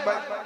भाई